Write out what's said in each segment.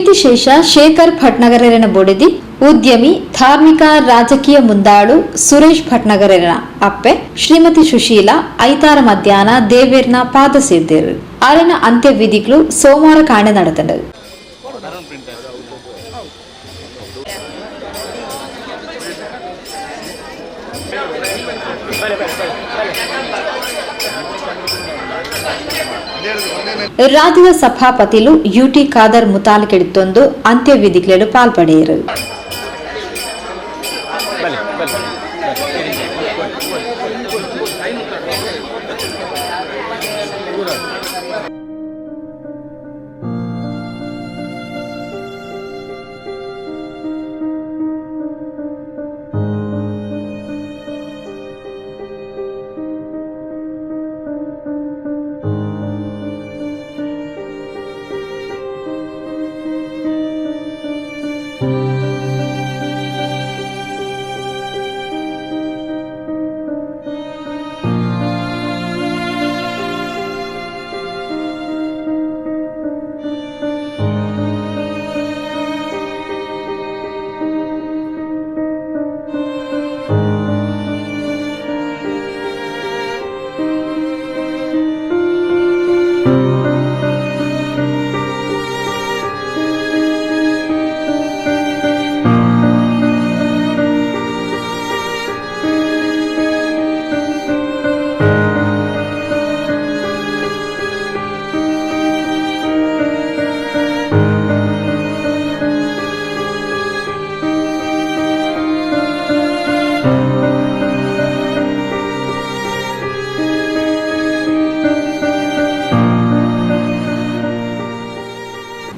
ಕೀರ್ತಿಶೇಷ ಶೇಖರ್ ಭಟ್ನಗರನ ಬೊಡಿದಿ ಉದ್ಯಮಿ ಧಾರ್ಮಿಕ ರಾಜಕೀಯ ಮುಂದಾಳು ಸುರೇಶ್ ಭಟ್ನಗರನ ಅಪ್ಪೆ ಶ್ರೀಮತಿ ಸುಶೀಲಾ ಐತಾರ ಮಧ್ಯಾಹ್ನ ದೇವೇರ್ನ ಪಾದ ಸೇರ್ದೇರು ಅರೆನ ಅಂತ್ಯವಿಧಿಗಳು ಸೋಮವಾರ ಕಾಣೆ ನಡೆತಂಡು. ರಾಜ್ಯದ ಸಭಾಪತಿಲು ಯುಟಿ ಖಾದರ್ ಮುತಾಲಿಕೆಡಿತ್ತೊಂದು ಅಂತ್ಯವಿಧಿಗಳು ಪಾಲ್ಪಡೆಯರು.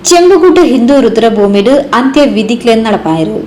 ചെമ്പുകുട്ട ഹിന്ദു രുദ്രഭൂമിയുടെ അന്ത്യവിധികൾ നടപ്പായിരുന്നു.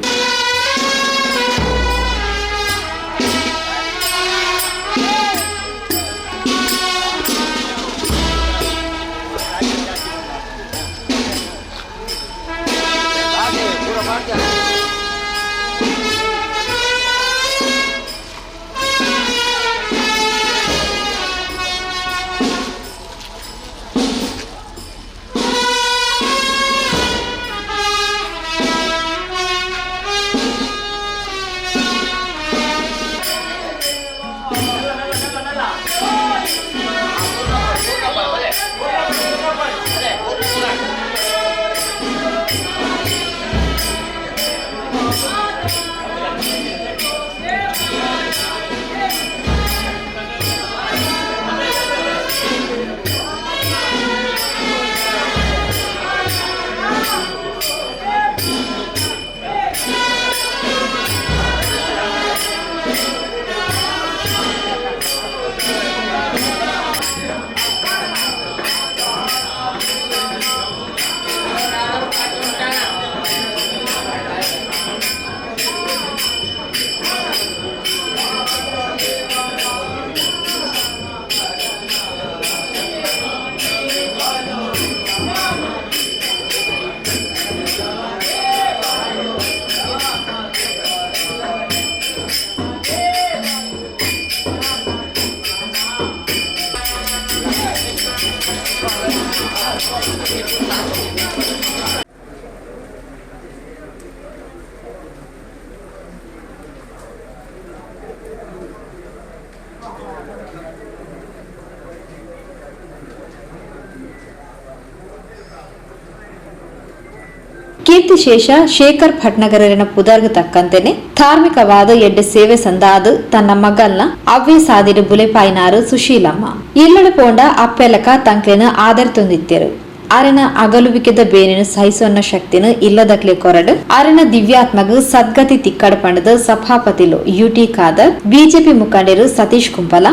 ಕೀರ್ತಿಶೇಷ ಶೇಖರ್ ಭಟ್ನಗರನ ಪುದರ್ಗ ತಕ್ಕಂತೆನೆ ಧಾರ್ಮಿಕವಾದ ಎಡ್ಡೆ ಸೇವೆ ಸಂದಾದು ತನ್ನ ಮಗಲ್ನ ಅವ್ವೆ ಸಾದಿರು ಬುಲೆಪಾಯಿನಾರು ಸುಶೀಲಮ್ಮ ಇಲ್ಲಡ ಪೋಂಡ ಅಪ್ಪೆಲಕ ತಂಕ್ಲೆನ ಆಧಾರ ತಂದಿತ್ತರು. ಅರೆನ ಅಗಲುವಿಕೆದ ಬೇನೆನು ಸಹಿಸೋನ್ನ ಶಕ್ತಿನ ಇಲ್ಲದಕ್ಲೆ ಕೊರಡು ಅರೆನ ದಿವ್ಯಾತ್ಮಗ ಸದ್ಗತಿ ತಿಕ್ಕಡ ಪಂಡದ ಸಭಾಪತಿಲು ಯುಟಿ ಖಾದರ್ ಬಿಜೆಪಿ ಮುಖಂಡರು ಸತೀಶ್ ಕುಂಪಲ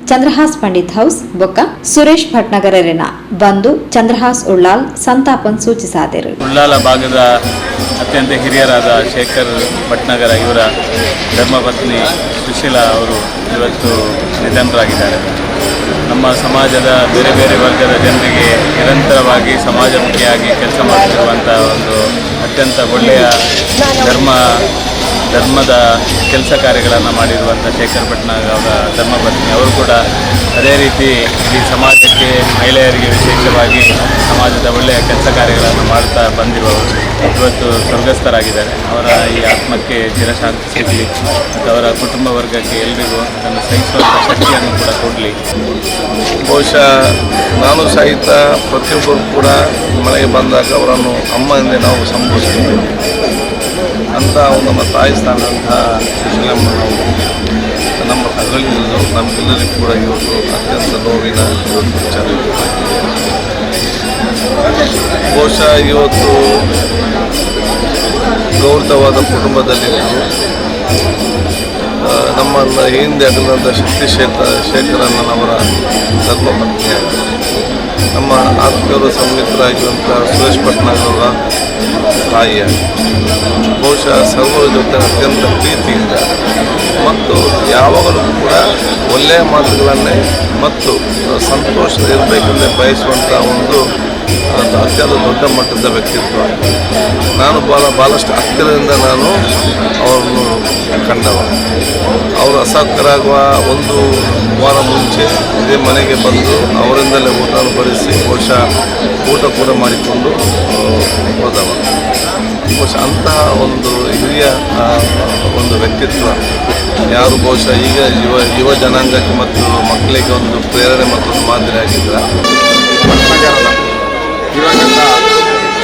ಚಂದ್ರಹಾಸ್ ಪಂಡಿತ್ ಹೌಸ್ ಬೊಕ್ಕ ಸುರೇಶ್ ಭಟ್ನಗರನ ಬಂದು ಚಂದ್ರಹಾಸ್ ಉಳ್ಳಾಲ್ ಸಂತಾಪನ್ ಸೂಚಿಸಿದರು. ಉಳ್ಳಾಲ ಭಾಗದ ಅತ್ಯಂತ ಹಿರಿಯರಾದ ಶೇಖರ್ ಭಟ್ನಗರ ಇವರ ಧರ್ಮಪತ್ನಿ ಸುಶೀಲಾ ಅವರು ಇವತ್ತು ನಿಧನರಾಗಿದ್ದಾರೆ. ನಮ್ಮ ಸಮಾಜದ ಬೇರೆ ಬೇರೆ ವರ್ಗದ ಜನರಿಗೆ ನಿರಂತರವಾಗಿ ಸಮಾಜಮುಖಿಯಾಗಿ ಕೆಲಸ ಮಾಡುತ್ತಿರುವಂಥ ಒಂದು ಅತ್ಯಂತ ಒಳ್ಳೆಯ ಧರ್ಮದ ಕೆಲಸ ಕಾರ್ಯಗಳನ್ನು ಮಾಡಿರುವಂಥ ಶೇಖರ್ ಭಟ್ನಗರ ಅವರ ಧರ್ಮಪತ್ನಿ ಅವರು ಕೂಡ ಅದೇ ರೀತಿ ಈ ಸಮಾಜಕ್ಕೆ ಮಹಿಳೆಯರಿಗೆ ವಿಶೇಷವಾಗಿ ಸಮಾಜದ ಒಳ್ಳೆಯ ಕೆಲಸ ಕಾರ್ಯಗಳನ್ನು ಮಾಡ್ತಾ ಬಂದಿರುವವರು ಇವತ್ತು ಸ್ವರ್ಗಸ್ಥರಾಗಿದ್ದಾರೆ. ಅವರ ಈ ಆತ್ಮಕ್ಕೆ ಚಿರಶಾಂತಿ ಸಿಗಲಿ ಮತ್ತು ಅವರ ಕುಟುಂಬ ವರ್ಗಕ್ಕೆ ಎಲ್ರಿಗೂ ಅದನ್ನು ಸಹಿಸುವಂಥ ಶಕ್ತಿಯನ್ನು ಕೂಡ ಕೊಡಲಿ. ಬಹುಶಃ ನಾನು ಸಹಿತ ಪ್ರತಿಯೊಬ್ಬರು ಕೂಡ ಮನೆಗೆ ಬಂದಾಗ ಅವರನ್ನು ಅಮ್ಮ ಎಂದೇ ನಾವು ಸಂಬೋಧಿಸ್ತೀವಿ. ಅಂತ ನಮ್ಮ ತಾಯಿ ಸ್ಥಾನದಂಥ ಸುಶೀಲಮ್ಮ ನಾವು ನಮ್ಮ ಅಗಲಿದ್ದು ನಮಗೆಲ್ಲರಿಗೂ ಕೂಡ ಇವತ್ತು ಅತ್ಯಂತ ನೋವಿನ ಇವತ್ತು ವಿಚಾರ. ಬಹುಶಃ ಇವತ್ತು ಗೌರವವಾದ ಕುಟುಂಬದಲ್ಲಿ ನಮ್ಮನ್ನು ಹಿಂದೆ ಅಗಲಿದಂಥ ಶೇಖರಣ್ಣನವರ ಧರ್ಮಪತ್ನಿಯಾಗಿ ನಮ್ಮ ಆತ್ಮೀಯರು ಸಂಯುಕ್ತರಾಗಿರುವಂಥ ಸುರೇಶ್ ಭಟ್ನಾಗರವರ ತಾಯಿಯಾಗಿ ಬಹುಶಃ ಸರ್ವರ ಜೊತೆ ಅತ್ಯಂತ ಪ್ರೀತಿಯಿಂದ ಮತ್ತು ಯಾವಾಗಲೂ ಕೂಡ ಒಳ್ಳೆಯ ಮಾತುಗಳನ್ನೇ ಮತ್ತು ಸಂತೋಷದಿರಬೇಕೆಂದೇ ಬಯಸುವಂಥ ಒಂದು ಅತ್ಯಂತ ದೊಡ್ಡ ಮಟ್ಟದ ವ್ಯಕ್ತಿತ್ವ. ನಾನು ಭಾಳಷ್ಟು ಹತ್ತಿರದಿಂದ ನಾನು ಅವರನ್ನು ಕಂಡವ. ಅವರು ಅಸೌಖ್ಯರಾಗುವ ಒಂದು ವಾರ ಮುಂಚೆ ಇದೇ ಮನೆಗೆ ಬಂದು ಅವರಿಂದಲೇ ಊಟವನ್ನು ಬಡಿಸಿ ಬಹುಶಃ ಊಟ ಕೂಡ ಮಾಡಿಕೊಂಡು ಹೋದವ. ಬಹುಶಃ ಅಂತಹ ಒಂದು ಹಿರಿಯ ಒಂದು ವ್ಯಕ್ತಿತ್ವ ಯಾರು ಬಹುಶಃ ಈಗ ಯುವ ಜನಾಂಗಕ್ಕೆ ಮತ್ತು ಮಕ್ಕಳಿಗೆ ಒಂದು ಪ್ರೇರಣೆ ಮತ್ತು ಮಾದರಿ ಆಗಿದ್ದಾರೆ. ಭಟ್ನಗರದ ದಿವಂಗತ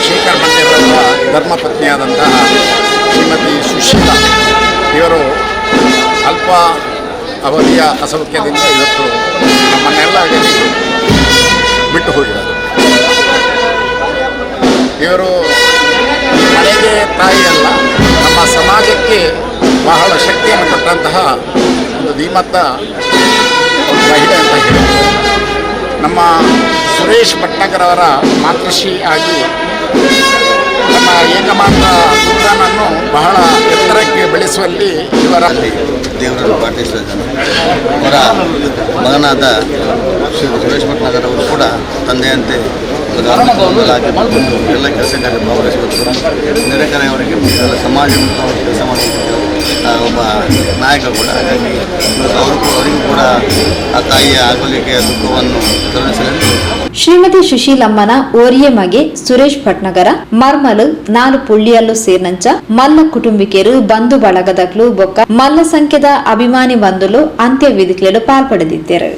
ಶೇಖರ್ ಭಟ್ನಗರವರ ಧರ್ಮಪತ್ನಿಯಾದಂತಹ ಶ್ರೀಮತಿ ಸುಶೀಲಾ ಇವರು ಅಲ್ಪ ಅವಧಿಯ ಅಸೌಖ್ಯದಿಂದ ಇವತ್ತು ನಮ್ಮನ್ನೆಲ್ಲ ಬಿಟ್ಟು ಹೋಗಿದ್ದಾರೆ. ಇವರು ಮನೆಗೆ ತಾಯಿಯಲ್ಲ, ನಮ್ಮ ಸಮಾಜಕ್ಕೆ ಬಹಳ ಶಕ್ತಿಯನ್ನು ಕೊಟ್ಟಂತಹ ಒಂದು ಧೀಮಂತ ಒಂದು ಮಹಿಳೆ ಅಂತ ಹೇಳ್ಬೋದು. ನಮ್ಮ ಸುರೇಶ್ ಭಟ್ನಗರವರ ಮಾತೃಶ್ರೀ ಆಗಿ ನಮ್ಮ ಏಕಮಾತ್ರ ಪುತ್ರನನ್ನು ಬಹಳ ಎತ್ತರಕ್ಕೆ ಬೆಳೆಸುವಲ್ಲಿ ಇವರ ದೇವರನ್ನು ಪ್ರಾರ್ಥಿಸಿದ್ದಾನೆ. ಅವರ ಮಗನಾದ ಸುರೇಶ್ ಭಟ್ನಗರ್ ಅವರು ಕೂಡ ತಂದೆಯಂತೆ ಎಲ್ಲ ಕೆಲಸ ಕಾರ್ಯ ಭಾಗವಹಿಸಬೇಕು. ನೆರೆಕರೆ ಅವರಿಗೆ ಎಲ್ಲ ಸಮಾಜ ಕೆಲಸ ಮಾಡುವಂಥ ಒಬ್ಬ ನಾಯಕ ಕೂಡ. ಹಾಗಾಗಿ ಅವರಿಗೂ ಕೂಡ ಆ ತಾಯಿಯ ಅಗಲಿಕೆಯ ದುಃಖವನ್ನು ತೋರಿಸಲೆಂದು ಶ್ರೀಮತಿ ಸುಶೀಲಮ್ಮನ ಓರಿಯ ಮಗೆ ಸುರೇಶ್ ಭಟ್ನಗರ ಮರ್ಮಲು 4 ಪುಳ್ಳಿಯಲ್ಲು ಸೇರ್ನಂಚ ಮಲ್ಲ ಕುಟುಂಬಿಕೆರು ಬಂಧು ಬಳಗದಕ್ಲು ಬೊಕ್ಕ ಮಲ್ಲ ಸಂಖ್ಯೆದ ಅಭಿಮಾನಿ ಬಂಧುಲು ಅಂತ್ಯವಿಧಿಕ್ಲೆಡು ಪಾಲ್ಪಡೆದಿದ್ದರು.